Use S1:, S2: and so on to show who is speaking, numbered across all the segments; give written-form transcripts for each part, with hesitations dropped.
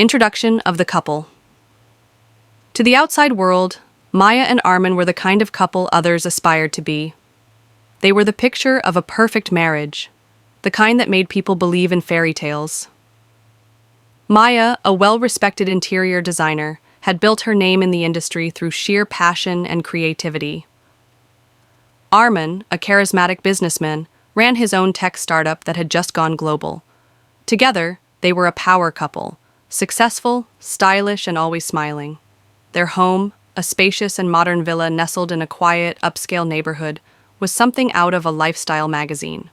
S1: Introduction of the couple. To the outside world, Maya and Armin were the kind of couple others aspired to be. They were the picture of a perfect marriage, the kind that made people believe in fairy tales. Maya, a well-respected interior designer, had built her name in the industry through sheer passion and creativity. Armin, a charismatic businessman, ran his own tech startup that had just gone global. Together, they were a power couple, successful, stylish, and always smiling. Their home, a spacious and modern villa nestled in a quiet, upscale neighborhood, was something out of a lifestyle magazine.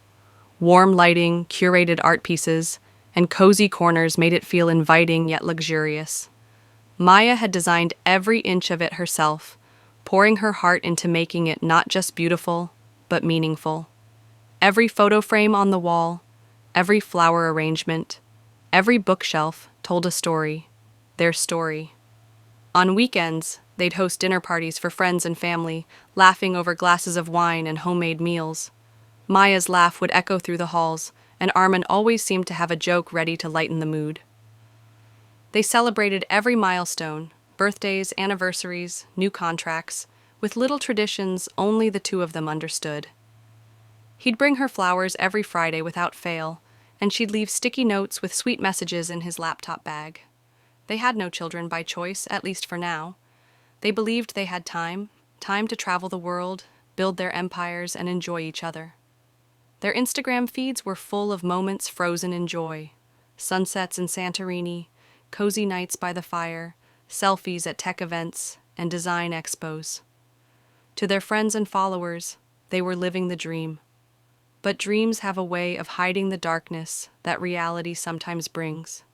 S1: Warm lighting, curated art pieces, and cozy corners made it feel inviting yet luxurious. Maya had designed every inch of it herself, pouring her heart into making it not just beautiful, but meaningful. Every photo frame on the wall, every flower arrangement, every bookshelf told a story, their story. On weekends, they'd host dinner parties for friends and family, laughing over glasses of wine and homemade meals. Maya's laugh would echo through the halls, and Armin always seemed to have a joke ready to lighten the mood. They celebrated every milestone, birthdays, anniversaries, new contracts, with little traditions only the two of them understood. He'd bring her flowers every Friday without fail, and she'd leave sticky notes with sweet messages in his laptop bag. They had no children by choice, at least for now. They believed they had time to travel the world, build their empires, and enjoy each other. Their Instagram feeds were full of moments frozen in joy. Sunsets in Santorini, cozy nights by the fire, selfies at tech events, and design expos. To their friends and followers, they were living the dream. But dreams have a way of hiding the darkness that reality sometimes brings.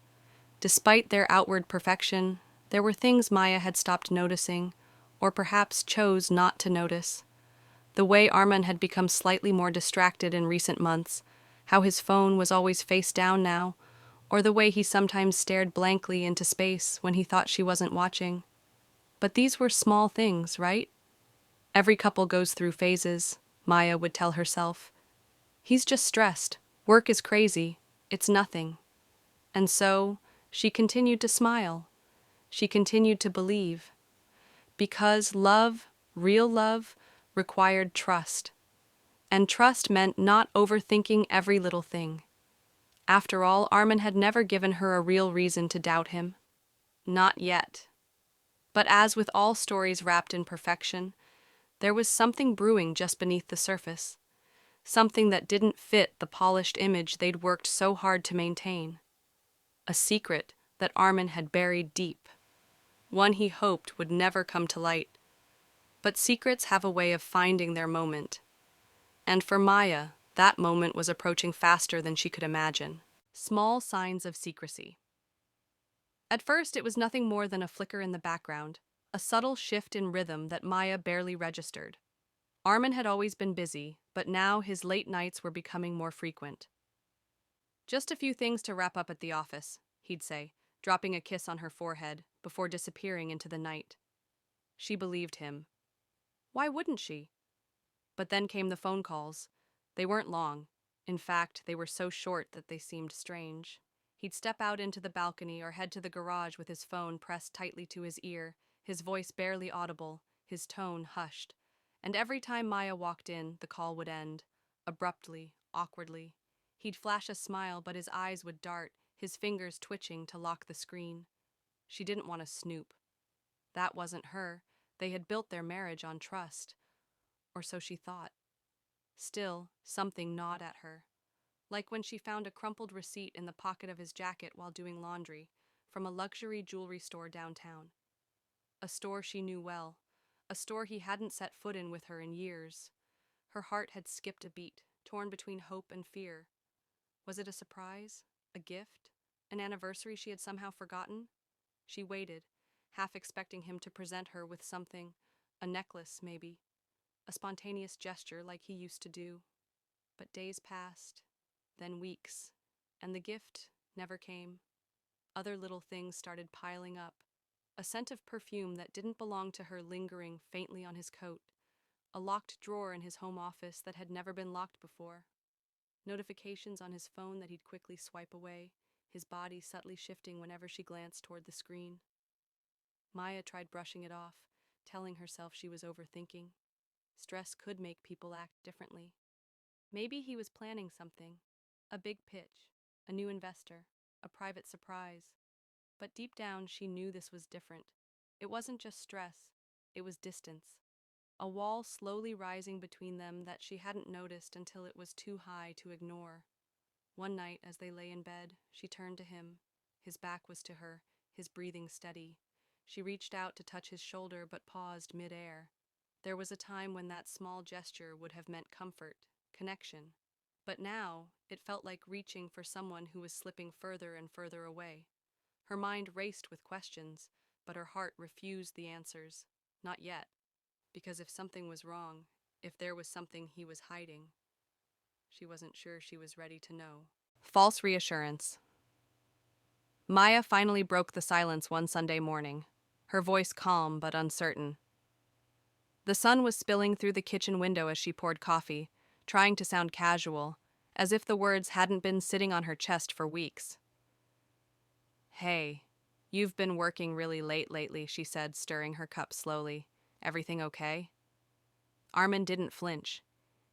S1: Despite their outward perfection, there were things Maya had stopped noticing, or perhaps chose not to notice. The way Armin had become slightly more distracted in recent months, how his phone was always face down now, or the way he sometimes stared blankly into space when he thought she wasn't watching. But these were small things, right? Every couple goes through phases, Maya would tell herself. He's just stressed. Work is crazy. It's nothing. And so, she continued to smile. She continued to believe. Because love, real love, required trust. And trust meant not overthinking every little thing. After all, Armin had never given her a real reason to doubt him. Not yet. But as with all stories wrapped in perfection, there was something brewing just beneath the surface. Something that didn't fit the polished image they'd worked so hard to maintain. A secret that Armin had buried deep. One he hoped would never come to light. But secrets have a way of finding their moment. And for Maya, that moment was approaching faster than she could imagine. Small signs of secrecy. At first, it was nothing more than a flicker in the background, a subtle shift in rhythm that Maya barely registered. Armin had always been busy, but now his late nights were becoming more frequent. "Just a few things to wrap up at the office," he'd say, dropping a kiss on her forehead before disappearing into the night. She believed him. Why wouldn't she? But then came the phone calls. They weren't long. In fact, they were so short that they seemed strange. He'd step out into the balcony or head to the garage with his phone pressed tightly to his ear, his voice barely audible, his tone hushed. And every time Maya walked in, the call would end, abruptly, awkwardly. He'd flash a smile, but his eyes would dart, his fingers twitching to lock the screen. She didn't want to snoop. That wasn't her. They had built their marriage on trust. Or so she thought. Still, something gnawed at her. Like when she found a crumpled receipt in the pocket of his jacket while doing laundry, from a luxury jewelry store downtown. A store she knew well. A store he hadn't set foot in with her in years. Her heart had skipped a beat, torn between hope and fear. Was it a surprise? A gift? An anniversary she had somehow forgotten? She waited, half expecting him to present her with something, a necklace, maybe, a spontaneous gesture like he used to do. But days passed, then weeks, and the gift never came. Other little things started piling up. A scent of perfume that didn't belong to her lingering faintly on his coat. A locked drawer in his home office that had never been locked before. Notifications on his phone that he'd quickly swipe away, his body subtly shifting whenever she glanced toward the screen. Maya tried brushing it off, telling herself she was overthinking. Stress could make people act differently. Maybe he was planning something, a big pitch, a new investor, a private surprise. But deep down, she knew this was different. It wasn't just stress, it was distance. A wall slowly rising between them that she hadn't noticed until it was too high to ignore. One night, as they lay in bed, she turned to him. His back was to her, his breathing steady. She reached out to touch his shoulder but paused mid-air. There was a time when that small gesture would have meant comfort, connection. But now, it felt like reaching for someone who was slipping further and further away. Her mind raced with questions, but her heart refused the answers. Not yet. Because if something was wrong, if there was something he was hiding, she wasn't sure she was ready to know. False reassurance. Maya finally broke the silence one Sunday morning, her voice calm but uncertain. The sun was spilling through the kitchen window as she poured coffee, trying to sound casual, as if the words hadn't been sitting on her chest for weeks. "Hey, you've been working really late lately," she said, stirring her cup slowly. "Everything okay?" Armin didn't flinch.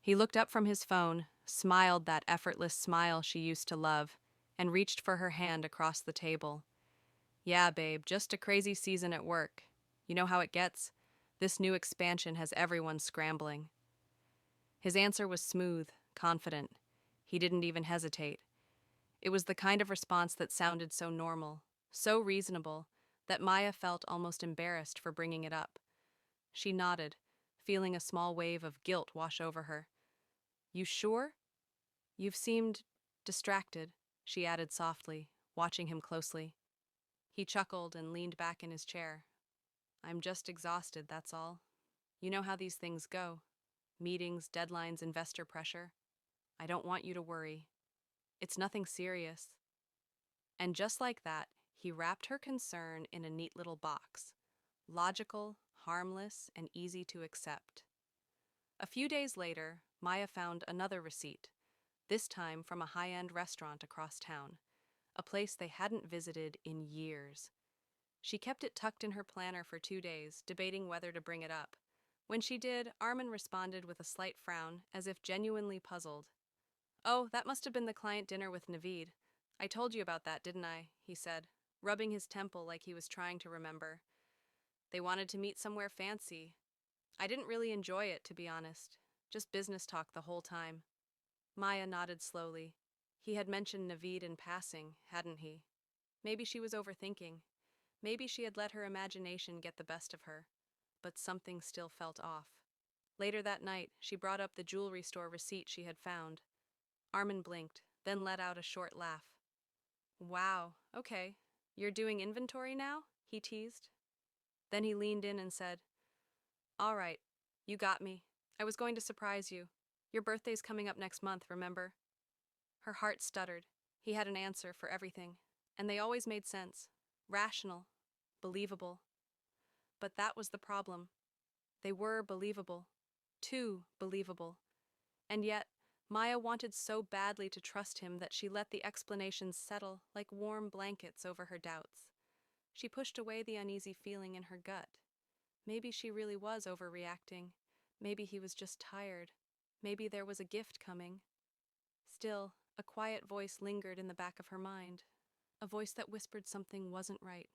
S1: He looked up from his phone, smiled that effortless smile she used to love, and reached for her hand across the table. "Yeah, babe, just a crazy season at work. You know how it gets? This new expansion has everyone scrambling." His answer was smooth, confident. He didn't even hesitate. It was the kind of response that sounded so normal, so reasonable, that Maya felt almost embarrassed for bringing it up. She nodded, feeling a small wave of guilt wash over her. "You sure? You've seemed distracted," she added softly, watching him closely. He chuckled and leaned back in his chair. "I'm just exhausted, that's all. You know how these things go. Meetings, deadlines, investor pressure. I don't want you to worry. It's nothing serious." And just like that, he wrapped her concern in a neat little box. Logical, harmless, and easy to accept. A few days later, Maya found another receipt, this time from a high-end restaurant across town, a place they hadn't visited in years. She kept it tucked in her planner for 2 days, debating whether to bring it up. When she did, Armin responded with a slight frown, as if genuinely puzzled. "Oh, that must have been the client dinner with Naveed. I told you about that, didn't I?" he said, rubbing his temple like he was trying to remember. "They wanted to meet somewhere fancy. I didn't really enjoy it, to be honest. Just business talk the whole time." Maya nodded slowly. He had mentioned Naveed in passing, hadn't he? Maybe she was overthinking. Maybe she had let her imagination get the best of her. But something still felt off. Later that night, she brought up the jewelry store receipt she had found. Armin blinked, then let out a short laugh. "Wow, okay. You're doing inventory now?" he teased. Then he leaned in and said, "All right, you got me. I was going to surprise you. Your birthday's coming up next month, remember?" Her heart stuttered. He had an answer for everything, and they always made sense. Rational, believable. But that was the problem. They were believable. Too believable. And yet, Maya wanted so badly to trust him that she let the explanations settle like warm blankets over her doubts. She pushed away the uneasy feeling in her gut. Maybe she really was overreacting. Maybe he was just tired. Maybe there was a gift coming. Still, a quiet voice lingered in the back of her mind. A voice that whispered something wasn't right.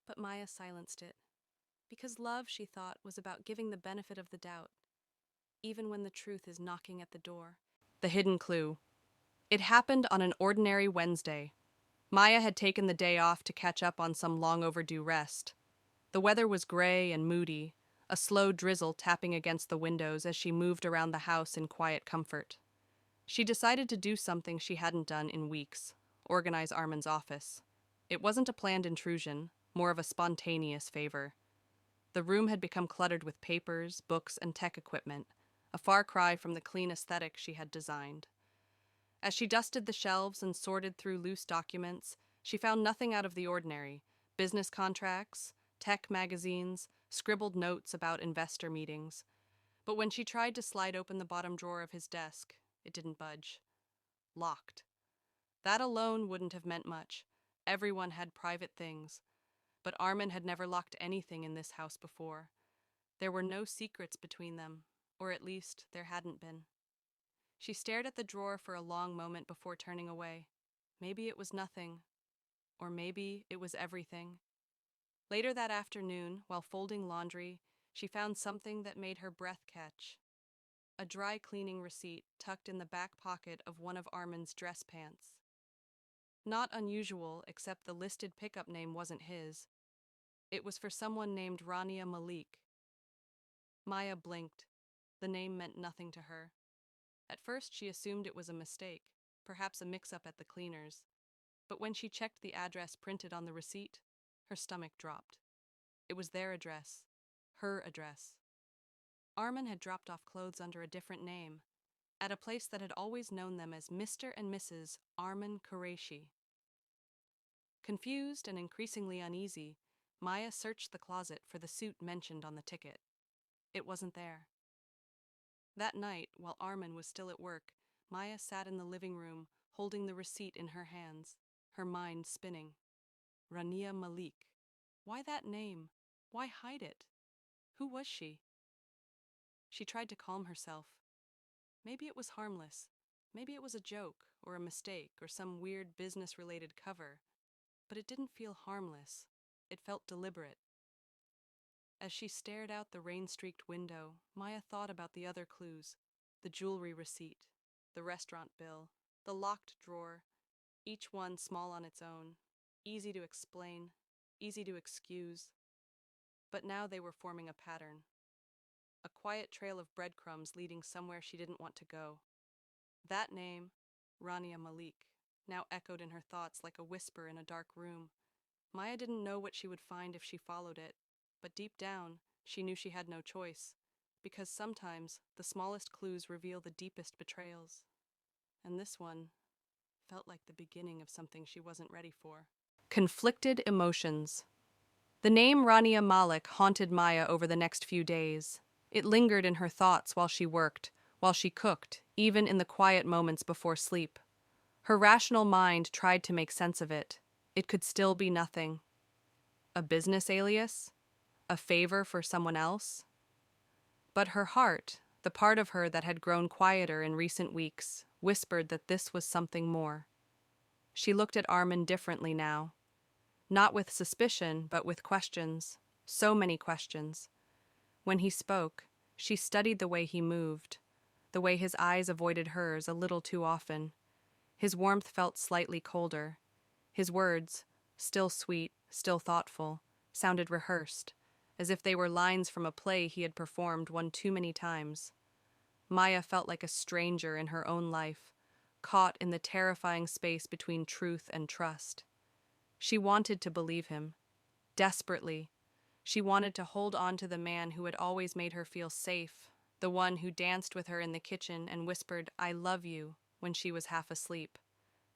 S1: But Maya silenced it. Because love, she thought, was about giving the benefit of the doubt, even when the truth is knocking at the door. The hidden clue. It happened on an ordinary Wednesday. Maya had taken the day off to catch up on some long overdue rest. The weather was gray and moody, a slow drizzle tapping against the windows as she moved around the house in quiet comfort. She decided to do something she hadn't done in weeks, organize Armin's office. It wasn't a planned intrusion, more of a spontaneous favor. The room had become cluttered with papers, books, and tech equipment, a far cry from the clean aesthetic she had designed. As she dusted the shelves and sorted through loose documents, she found nothing out of the ordinary: business contracts, tech magazines, scribbled notes about investor meetings. But when she tried to slide open the bottom drawer of his desk, it didn't budge. Locked. That alone wouldn't have meant much. Everyone had private things. But Armin had never locked anything in this house before. There were no secrets between them, or at least there hadn't been. She stared at the drawer for a long moment before turning away. Maybe it was nothing, or maybe it was everything. Later that afternoon, while folding laundry, she found something that made her breath catch. A dry cleaning receipt tucked in the back pocket of one of Armin's dress pants. Not unusual, except the listed pickup name wasn't his. It was for someone named Rania Malik. Maya blinked. The name meant nothing to her. At first, she assumed it was a mistake, perhaps a mix-up at the cleaners. But when she checked the address printed on the receipt, her stomach dropped. It was their address. Her address. Armin had dropped off clothes under a different name, at a place that had always known them as Mr. and Mrs. Armin Qureshi. Confused and increasingly uneasy, Maya searched the closet for the suit mentioned on the ticket. It wasn't there. That night, while Armin was still at work, Maya sat in the living room, holding the receipt in her hands, her mind spinning. Rania Malik. Why that name? Why hide it? Who was she? She tried to calm herself. Maybe it was harmless. Maybe it was a joke, or a mistake, or some weird business-related cover. But it didn't feel harmless. It felt deliberate. As she stared out the rain-streaked window, Maya thought about the other clues, the jewelry receipt, the restaurant bill, the locked drawer, each one small on its own, easy to explain, easy to excuse. But now they were forming a pattern, a quiet trail of breadcrumbs leading somewhere she didn't want to go. That name, Rania Malik, now echoed in her thoughts like a whisper in a dark room. Maya didn't know what she would find if she followed it, but deep down, she knew she had no choice, because sometimes the smallest clues reveal the deepest betrayals. And this one felt like the beginning of something she wasn't ready for. Conflicted emotions. The name Rania Malik haunted Maya over the next few days. It lingered in her thoughts while she worked, while she cooked, even in the quiet moments before sleep. Her rational mind tried to make sense of it. It could still be nothing. A business alias? A favor for someone else? But her heart, the part of her that had grown quieter in recent weeks, whispered that this was something more. She looked at Armin differently now. Not with suspicion, but with questions. So many questions. When he spoke, she studied the way he moved, the way his eyes avoided hers a little too often. His warmth felt slightly colder. His words, still sweet, still thoughtful, sounded rehearsed, as if they were lines from a play he had performed one too many times. Maya felt like a stranger in her own life, caught in the terrifying space between truth and trust. She wanted to believe him, desperately. She wanted to hold on to the man who had always made her feel safe, the one who danced with her in the kitchen and whispered, "I love you," when she was half asleep.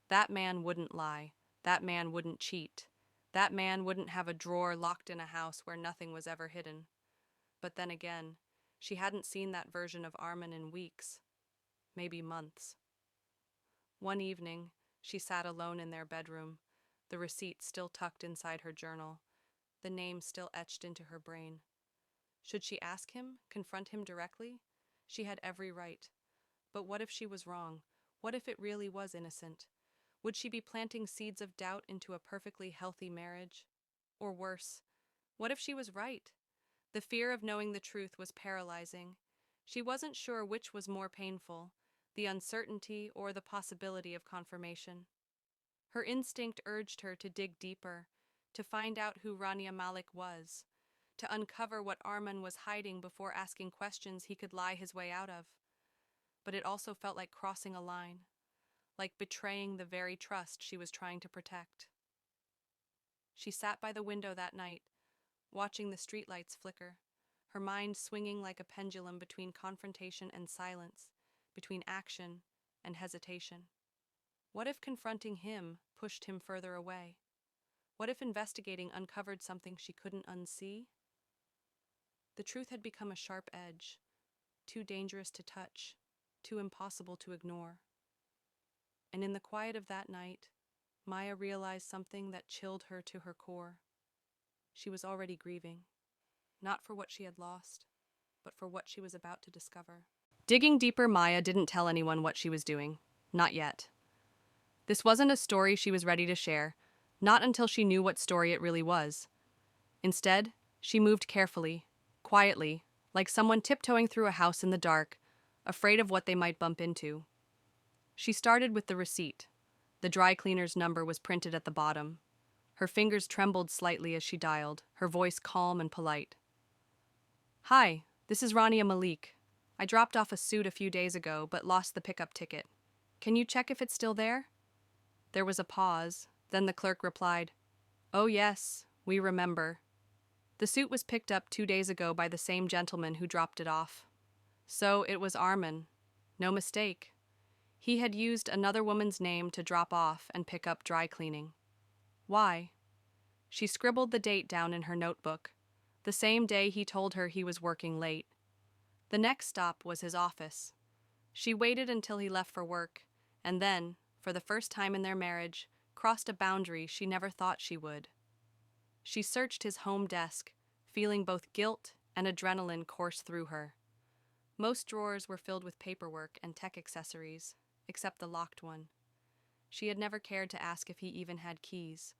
S1: That man wouldn't lie. That man wouldn't cheat. That man wouldn't have a drawer locked in a house where nothing was ever hidden. But then again, she hadn't seen that version of Armin in weeks, maybe months. One evening, she sat alone in their bedroom, the receipt still tucked inside her journal, the name still etched into her brain. Should she ask him, confront him directly? She had every right. But what if she was wrong? What if it really was innocent? Would she be planting seeds of doubt into a perfectly healthy marriage? Or worse, what if she was right? The fear of knowing the truth was paralyzing. She wasn't sure which was more painful, the uncertainty or the possibility of confirmation. Her instinct urged her to dig deeper, to find out who Rania Malik was, to uncover what Armin was hiding before asking questions he could lie his way out of. But it also felt like crossing a line, like betraying the very trust she was trying to protect. She sat by the window that night, watching the streetlights flicker, her mind swinging like a pendulum between confrontation and silence, between action and hesitation. What if confronting him pushed him further away? What if investigating uncovered something she couldn't unsee? The truth had become a sharp edge, too dangerous to touch, too impossible to ignore. And in the quiet of that night, Maya realized something that chilled her to her core. She was already grieving, not for what she had lost, but for what she was about to discover. Digging deeper, Maya didn't tell anyone what she was doing. Not yet. This wasn't a story she was ready to share, not until she knew what story it really was. Instead, she moved carefully, quietly, like someone tiptoeing through a house in the dark, afraid of what they might bump into. She started with the receipt. The dry cleaner's number was printed at the bottom. Her fingers trembled slightly as she dialed, her voice calm and polite. "Hi, this is Rania Malik. I dropped off a suit a few days ago, but lost the pickup ticket. Can you check if it's still there?" There was a pause, then the clerk replied, "Oh yes, we remember. The suit was picked up 2 days ago by the same gentleman who dropped it off. So it was Armin. No mistake. He had used another woman's name to drop off and pick up dry cleaning. Why?" She scribbled the date down in her notebook, the same day he told her he was working late. The next stop was his office. She waited until he left for work, and then, for the first time in their marriage, crossed a boundary she never thought she would. She searched his home desk, feeling both guilt and adrenaline course through her. Most drawers were filled with paperwork and tech accessories, except the locked one. She had never cared to ask if he even had keys.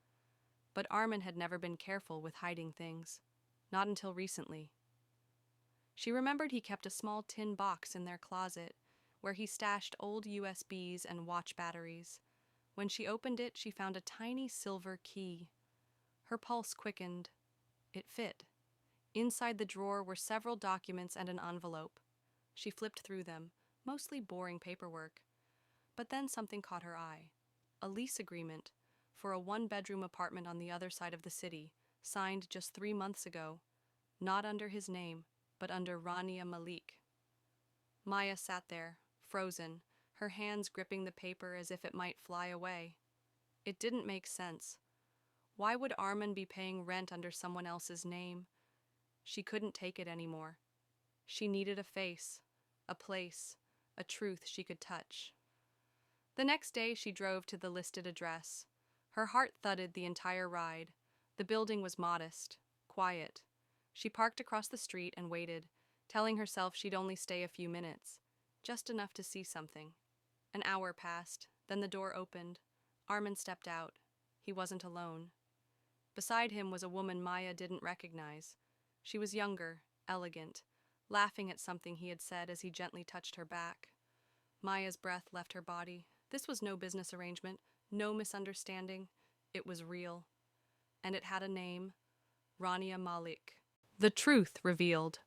S1: But Armin had never been careful with hiding things, not until recently. She remembered he kept a small tin box in their closet, where he stashed old USBs and watch batteries. When she opened it, she found a tiny silver key. Her pulse quickened. It fit. Inside the drawer were several documents and an envelope. She flipped through them, mostly boring paperwork. But then something caught her eye. A lease agreement for a one-bedroom apartment on the other side of the city, signed just 3 months ago, not under his name, but under Rania Malik. Maya sat there, frozen, her hands gripping the paper as if it might fly away. It didn't make sense. Why would Armin be paying rent under someone else's name? She couldn't take it anymore. She needed a face, a place, a truth she could touch. The next day she drove to the listed address. Her heart thudded the entire ride. The building was modest, quiet. She parked across the street and waited, telling herself she'd only stay a few minutes, just enough to see something. An hour passed, then the door opened. Armin stepped out. He wasn't alone. Beside him was a woman Maya didn't recognize. She was younger, elegant, laughing at something he had said as he gently touched her back. Maya's breath left her body. This was no business arrangement, no misunderstanding. It was real. And it had a name, Rania Malik. The truth revealed.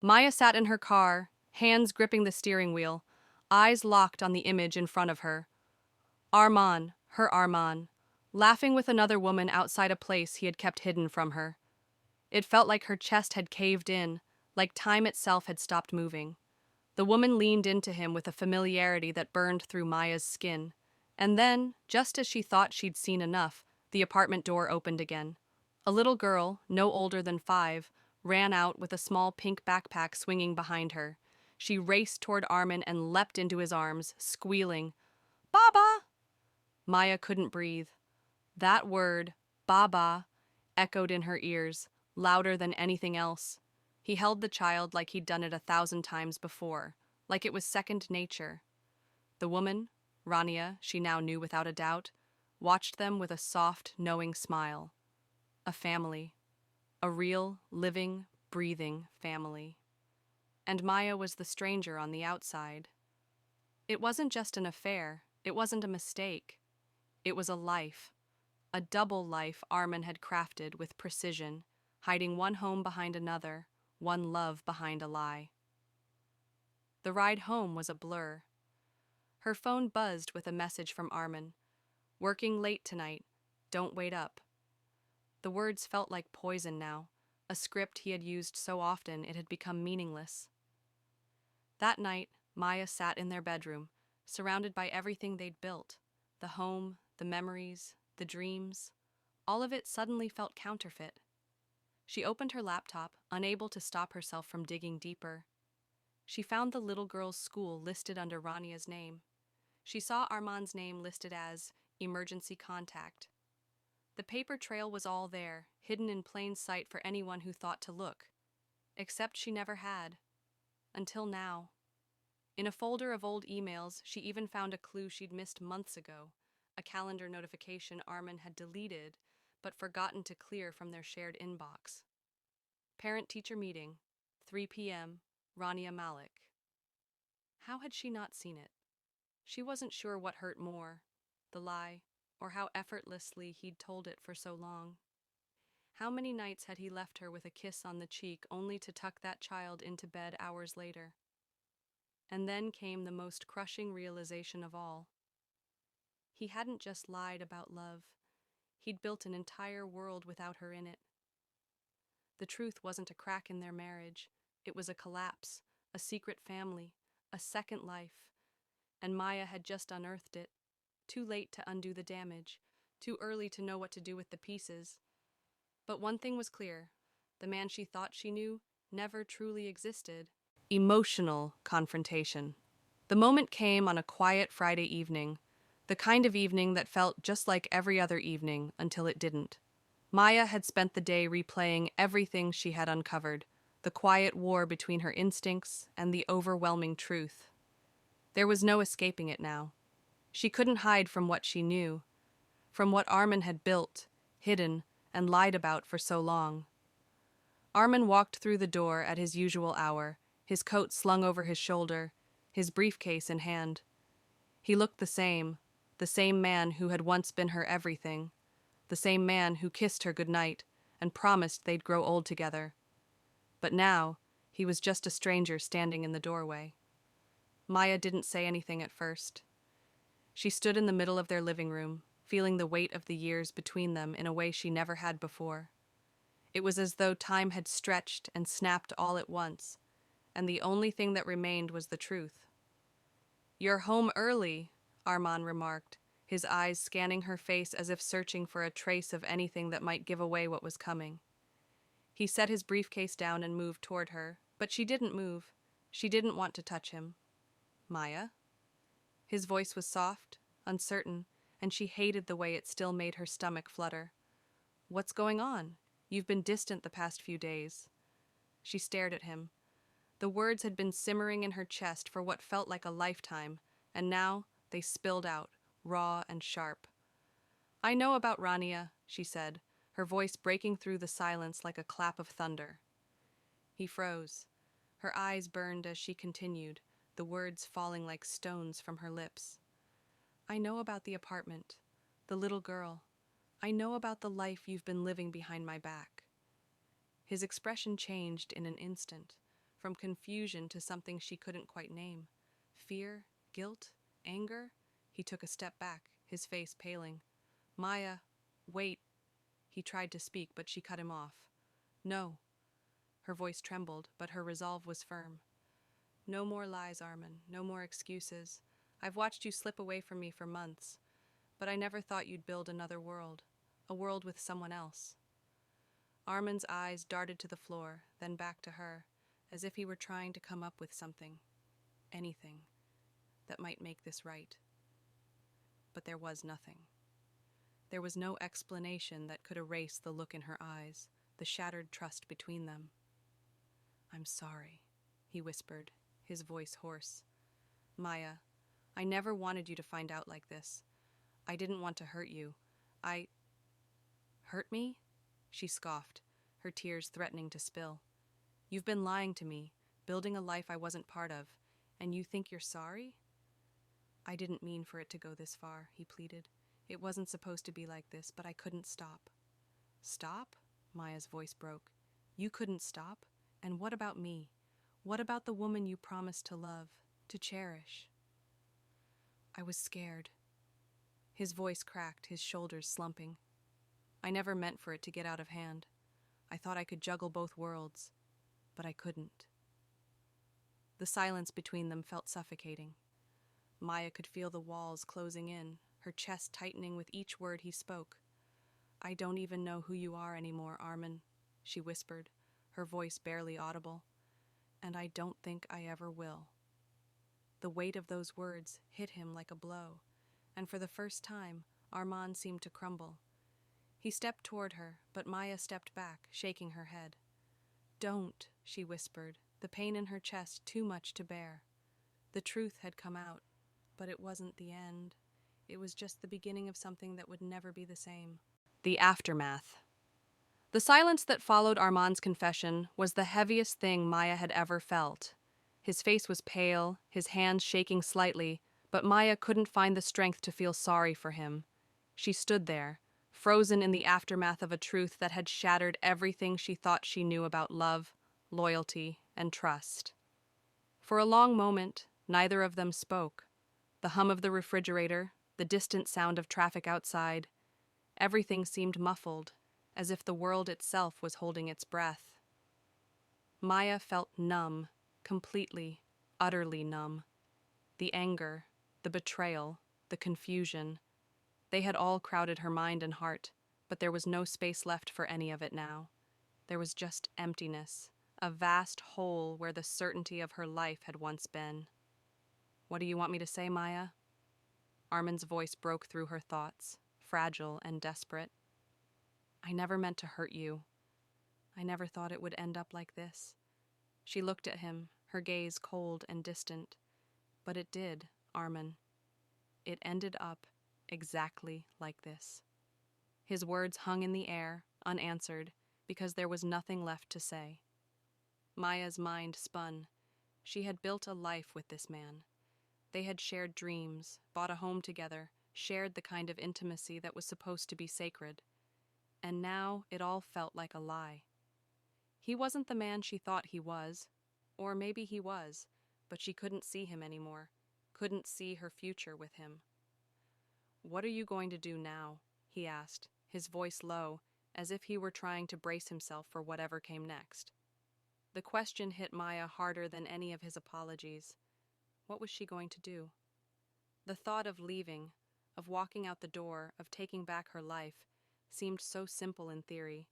S1: Maya sat in her car, hands gripping the steering wheel, eyes locked on the image in front of her. Arman, her Arman, laughing with another woman outside a place he had kept hidden from her. It felt like her chest had caved in, like time itself had stopped moving. The woman leaned into him with a familiarity that burned through Maya's skin. And then, just as she thought she'd seen enough, the apartment door opened again. A little girl, no older than 5, ran out with a small pink backpack swinging behind her. She raced toward Armin and leapt into his arms, squealing, "Baba!" Maya couldn't breathe. That word, Baba, echoed in her ears, louder than anything else. He held the child like he'd done it 1,000 times before, like it was second nature. The woman, Rania, she now knew without a doubt, watched them with a soft, knowing smile. A family. A real, living, breathing family. And Maya was the stranger on the outside. It wasn't just an affair. It wasn't a mistake. It was a life. A double life Armin had crafted with precision, hiding one home behind another, one love behind a lie. The ride home was a blur. Her phone buzzed with a message from Armin. "Working late tonight. Don't wait up." The words felt like poison now, a script he had used so often it had become meaningless. That night, Maya sat in their bedroom, surrounded by everything they'd built, the home, the memories, the dreams. All of it suddenly felt counterfeit. She opened her laptop, unable to stop herself from digging deeper. She found the little girl's school listed under Rania's name. She saw Armand's name listed as emergency contact. The paper trail was all there, hidden in plain sight for anyone who thought to look. Except she never had. Until now. In a folder of old emails, she even found a clue she'd missed months ago, a calendar notification Armand had deleted, but forgotten to clear from their shared inbox. Parent-teacher meeting, 3 p.m., Rania Malik. How had she not seen it? She wasn't sure what hurt more, the lie, or how effortlessly he'd told it for so long. How many nights had he left her with a kiss on the cheek only to tuck that child into bed hours later? And then came the most crushing realization of all. He hadn't just lied about love. He'd built an entire world without her in it. The truth wasn't a crack in their marriage. It was a collapse, a secret family, a second life. And Maya had just unearthed it. Too late to undo the damage, too early to know what to do with the pieces. But one thing was clear. The man she thought she knew never truly existed. Emotional confrontation. The moment came on a quiet Friday evening, the kind of evening that felt just like every other evening until it didn't. Maya had spent the day replaying everything she had uncovered, the quiet war between her instincts and the overwhelming truth. There was no escaping it now. She couldn't hide from what she knew, from what Armand had built, hidden, and lied about for so long. Armand walked through the door at his usual hour, his coat slung over his shoulder, his briefcase in hand. He looked the same man who had once been her everything, the same man who kissed her goodnight and promised they'd grow old together. But now, he was just a stranger standing in the doorway. Maya didn't say anything at first. She stood in the middle of their living room, feeling the weight of the years between them in a way she never had before. It was as though time had stretched and snapped all at once, and the only thing that remained was the truth. "You're home early," Armand remarked, his eyes scanning her face as if searching for a trace of anything that might give away what was coming. He set his briefcase down and moved toward her, but she didn't move. She didn't want to touch him. "Maya?" His voice was soft, uncertain, and she hated the way it still made her stomach flutter. "What's going on? You've been distant the past few days." She stared at him. The words had been simmering in her chest for what felt like a lifetime, and now they spilled out, raw and sharp. "I know about Rania," she said, her voice breaking through the silence like a clap of thunder. He froze. Her eyes burned as she continued, the words falling like stones from her lips. "I know about the apartment, the little girl. I know about the life you've been living behind my back." His expression changed in an instant, from confusion to something she couldn't quite name. Fear, guilt, anger? He took a step back, his face paling. "Maya, wait." He tried to speak, but she cut him off. "No." Her voice trembled, but her resolve was firm. "No more lies, Armand. No more excuses. I've watched you slip away from me for months, but I never thought you'd build another world, a world with someone else." Armand's eyes darted to the floor, then back to her, as if he were trying to come up with something, anything, that might make this right. But there was nothing. There was no explanation that could erase the look in her eyes, the shattered trust between them. "I'm sorry," he whispered, his voice hoarse. "Maya, I never wanted you to find out like this. I didn't want to hurt you. Hurt me?" She scoffed, her tears threatening to spill. "You've been lying to me, building a life I wasn't part of, and you think you're sorry?" "I didn't mean for it to go this far," he pleaded. "It wasn't supposed to be like this, but I couldn't stop." "Stop?" Maya's voice broke. "You couldn't stop? And what about me? What about the woman you promised to love, to cherish?" "I was scared." His voice cracked, his shoulders slumping. "I never meant for it to get out of hand. I thought I could juggle both worlds, but I couldn't." The silence between them felt suffocating. Maya could feel the walls closing in, her chest tightening with each word he spoke. "I don't even know who you are anymore, Armand," she whispered, her voice barely audible. "And I don't think I ever will." The weight of those words hit him like a blow, and for the first time, Armand seemed to crumble. He stepped toward her, but Maya stepped back, shaking her head. "Don't," she whispered, the pain in her chest too much to bear. The truth had come out, but it wasn't the end. It was just the beginning of something that would never be the same. The aftermath. The silence that followed Armand's confession was the heaviest thing Maya had ever felt. His face was pale, his hands shaking slightly, but Maya couldn't find the strength to feel sorry for him. She stood there, frozen in the aftermath of a truth that had shattered everything she thought she knew about love, loyalty, and trust. For a long moment, neither of them spoke. The hum of the refrigerator, the distant sound of traffic outside, everything seemed muffled, as if the world itself was holding its breath. Maya felt numb, completely, utterly numb. The anger, the betrayal, the confusion, they had all crowded her mind and heart, but there was no space left for any of it now. There was just emptiness, a vast hole where the certainty of her life had once been. "What do you want me to say, Maya?" Armin's voice broke through her thoughts, fragile and desperate. "I never meant to hurt you. I never thought it would end up like this." She looked at him, her gaze cold and distant. "But it did, Armin. It ended up exactly like this." His words hung in the air, unanswered, because there was nothing left to say. Maya's mind spun. She had built a life with this man. They had shared dreams, bought a home together, shared the kind of intimacy that was supposed to be sacred. And now it all felt like a lie. He wasn't the man she thought he was, or maybe he was, but she couldn't see him anymore, couldn't see her future with him. "What are you going to do now?" he asked, his voice low, as if he were trying to brace himself for whatever came next. The question hit Maya harder than any of his apologies. What was she going to do? The thought of leaving, of walking out the door, of taking back her life, seemed so simple in theory.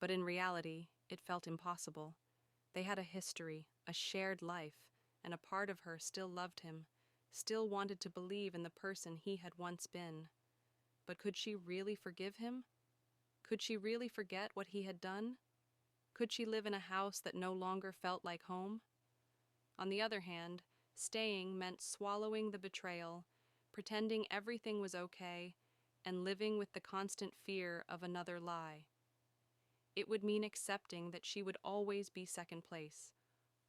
S1: But in reality, it felt impossible. They had a history, a shared life, and a part of her still loved him, still wanted to believe in the person he had once been. But could she really forgive him? Could she really forget what he had done? Could she live in a house that no longer felt like home? On the other hand, staying meant swallowing the betrayal, pretending everything was okay, and living with the constant fear of another lie. It would mean accepting that she would always be second place,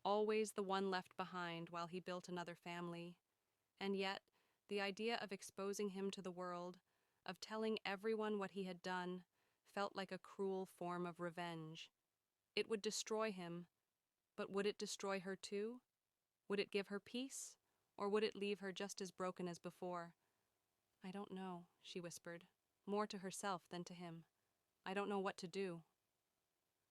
S1: always the one left behind while he built another family. And yet, the idea of exposing him to the world, of telling everyone what he had done, felt like a cruel form of revenge. It would destroy him, but would it destroy her too? Would it give her peace, or would it leave her just as broken as before? "I don't know," she whispered, more to herself than to him. "I don't know what to do."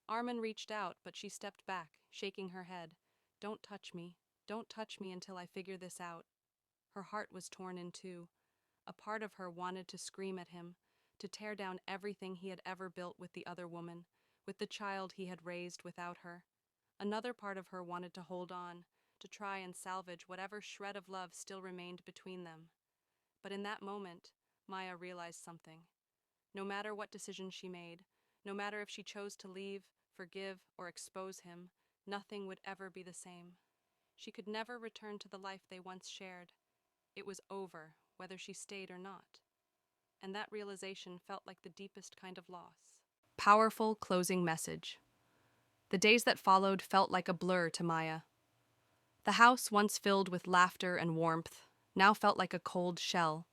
S1: Armin reached out, but she stepped back, shaking her head. "Don't touch me. Don't touch me until I figure this out." Her heart was torn in two. A part of her wanted to scream at him, to tear down everything he had ever built with the other woman, with the child he had raised without her. Another part of her wanted to hold on, to try and salvage whatever shred of love still remained between them. But in that moment, Maya realized something. No matter what decision she made, no matter if she chose to leave, forgive, or expose him, nothing would ever be the same. She could never return to the life they once shared. It was over, whether she stayed or not. And that realization felt like the deepest kind of loss. Powerful closing message. The days that followed felt like a blur to Maya. The house, once filled with laughter and warmth, now felt like a cold shell.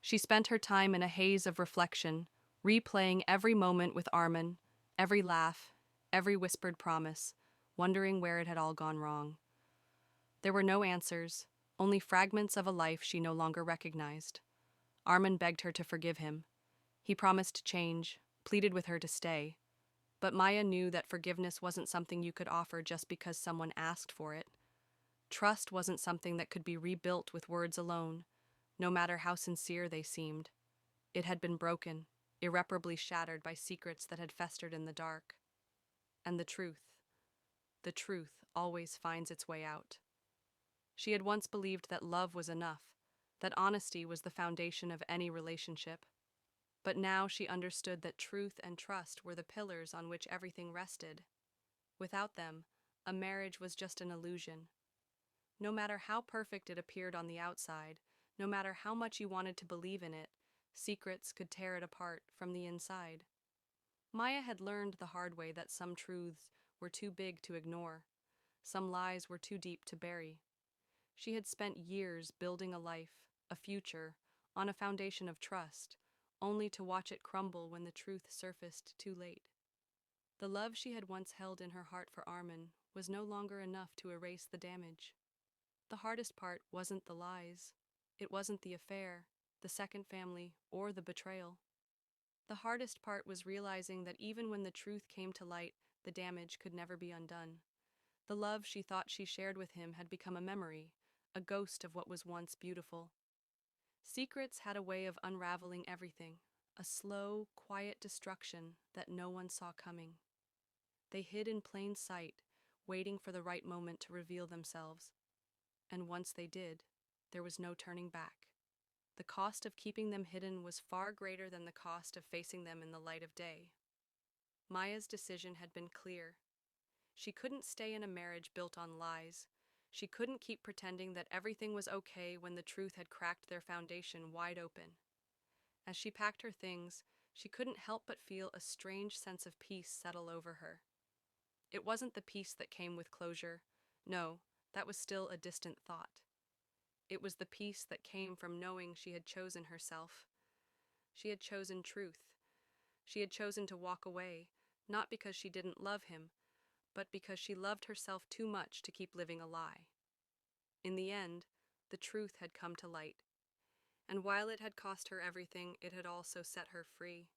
S1: She spent her time in a haze of reflection, replaying every moment with Armin, every laugh, every whispered promise, wondering where it had all gone wrong. There were no answers, only fragments of a life she no longer recognized. Armin begged her to forgive him. He promised to change, pleaded with her to stay. But Maya knew that forgiveness wasn't something you could offer just because someone asked for it. Trust wasn't something that could be rebuilt with words alone, no matter how sincere they seemed. It had been broken, irreparably shattered by secrets that had festered in the dark. And the truth always finds its way out. She had once believed that love was enough, that honesty was the foundation of any relationship. But now she understood that truth and trust were the pillars on which everything rested. Without them, a marriage was just an illusion. No matter how perfect it appeared on the outside, no matter how much you wanted to believe in it, secrets could tear it apart from the inside. Maya had learned the hard way that some truths were too big to ignore, some lies were too deep to bury. She had spent years building a life, a future, on a foundation of trust, only to watch it crumble when the truth surfaced too late. The love she had once held in her heart for Armin was no longer enough to erase the damage. The hardest part wasn't the lies. It wasn't the affair, the second family, or the betrayal. The hardest part was realizing that even when the truth came to light, the damage could never be undone. The love she thought she shared with him had become a memory, a ghost of what was once beautiful. Secrets had a way of unraveling everything, a slow, quiet destruction that no one saw coming. They hid in plain sight, waiting for the right moment to reveal themselves. And once they did, there was no turning back. The cost of keeping them hidden was far greater than the cost of facing them in the light of day. Maya's decision had been clear. She couldn't stay in a marriage built on lies. She couldn't keep pretending that everything was okay when the truth had cracked their foundation wide open. As she packed her things, she couldn't help but feel a strange sense of peace settle over her. It wasn't the peace that came with closure. No, that was still a distant thought. It was the peace that came from knowing she had chosen herself. She had chosen truth. She had chosen to walk away, not because she didn't love him, but because she loved herself too much to keep living a lie. In the end, the truth had come to light, and while it had cost her everything, it had also set her free.